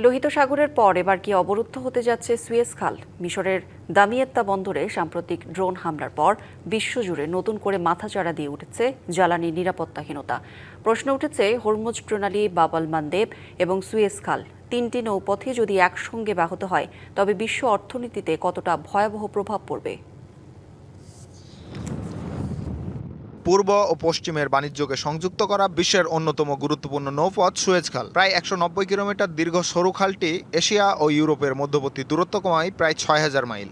লোহিত সাগরের পর এবার কি অবরুদ্ধ হতে যাচ্ছে সুয়েজ খাল? মিশরের দামিয়েত্তা বন্দরে সাম্প্রতিক ড্রোন হামলার পর বিশ্বজুড়ে নতুন করে মাথাচাড়া দিয়ে উঠেছে জ্বালানি নিরাপত্তাহীনতা। প্রশ্ন উঠেছে, হরমুজ প্রণালী, বাব আল মানদেব এবং সুয়েজ খাল তিনটি নৌপথে যদি একসঙ্গে ব্যাহত হয় তবে বিশ্ব অর্থনীতিতে কতটা ভয়াবহ প্রভাব পড়বে? পূর্ব ও পশ্চিমের বাণিজ্যকে সংযুক্ত করা বিশ্বের অন্যতম গুরুত্বপূর্ণ নৌপথ সুয়েজ খাল। প্রায় ১৯০ কিলোমিটার দীর্ঘ সরু খালটি এশিয়া ও ইউরোপের মধ্যবর্তী দূরত্ব কমায় প্রায় ৬,০০০ মাইল।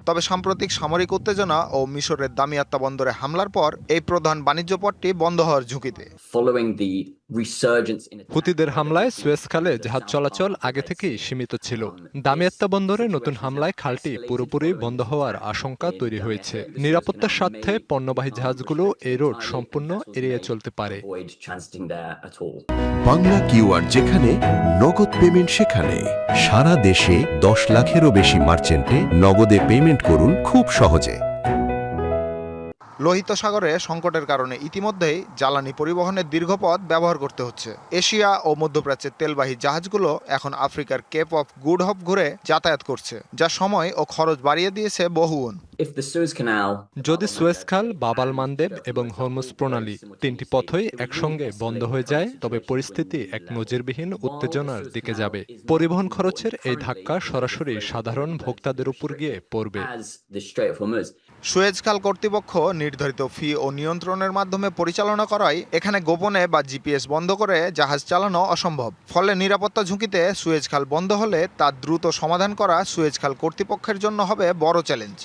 তবে সাম্প্রতিক সামরিক উত্তেজনা ও মিশরের দামিয়াত্তা বন্দরে হামলার পর এই প্রধান বাণিজ্য পথটি বন্ধ হওয়ার ঝুঁকিতে। হুতিদের হামলায় সুয়েজ খালে জাহাজ চলাচল আগে থেকেই সীমিত ছিল। দামিয়াত্তা বন্দরে নতুন হামলায় খালটি পুরোপুরি বন্ধ হওয়ার আশঙ্কা তৈরি হয়েছে। নিরাপত্তার স্বার্থে পণ্যবাহী জাহাজগুলো এই রুট সম্পূর্ণ এড়িয়ে চলতে পারে। বাংলা কিউআর যেখানে, নগদ পেমেন্ট সেখানে। সারা দেশে ১০ লাখেরও বেশি মার্চেন্টে নগদে পেমেন্ট করুন খুব সহজে। লোহিত সাগরে সংকটের কারণে ইতিমধ্যেই জ্বালানি পরিবহনের দীর্ঘ পথ ব্যবহার করতে হচ্ছে। এশিয়া ও মধ্যপ্রাচ্যের তেলবাহী জাহাজগুলো এখন আফ্রিকার কেপ অফ গুড হোপ ঘুরে যাতায়াত করছে, যা সময় ও খরচ বাড়িয়ে দিয়েছে বহুগুণ। যদি সুয়েজ খাল, বাব আল মানদেব এবং হরমুজ প্রণালী তিনটি পথই একসঙ্গে বন্ধ হয়ে যায় তবে পরিস্থিতি এক নজিরবিহীন উত্তেজনার দিকে যাবে। পরিবহন খরচের এই ধাক্কা সরাসরি সাধারণ ভোক্তাদের উপর গিয়ে পড়বে। সুয়েজ খাল কর্তৃপক্ষ নির্ধারিত ফি ও নিয়ন্ত্রণের মাধ্যমে পরিচালনা করায় এখানে গোপনে বা জিপিএস বন্ধ করে জাহাজ চালানো অসম্ভব। ফলে নিরাপত্তা ঝুঁকিতে সুয়েজ খাল বন্ধ হলে তা দ্রুত সমাধান করা সুয়েজ খাল কর্তৃপক্ষের জন্য হবে বড় চ্যালেঞ্জ।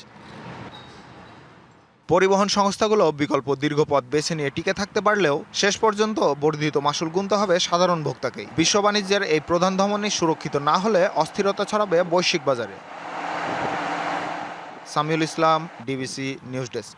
পরিবহন সংস্থাগুলো বিকল্প দীর্ঘ পথ বেছে নিয়ে টিকে থাকতে পারলেও শেষ পর্যন্ত বর্ধিত মাশুল গুনতে হবে সাধারণ ভোক্তাকেই। বিশ্ব বাণিজ্যের এই প্রধান ধমনী সুরক্ষিত না হলে অস্থিরতা ছড়াবে বৈশ্বিক বাজারে। সামিউল ইসলাম, ডিবিসি নিউজ ডেস্ক।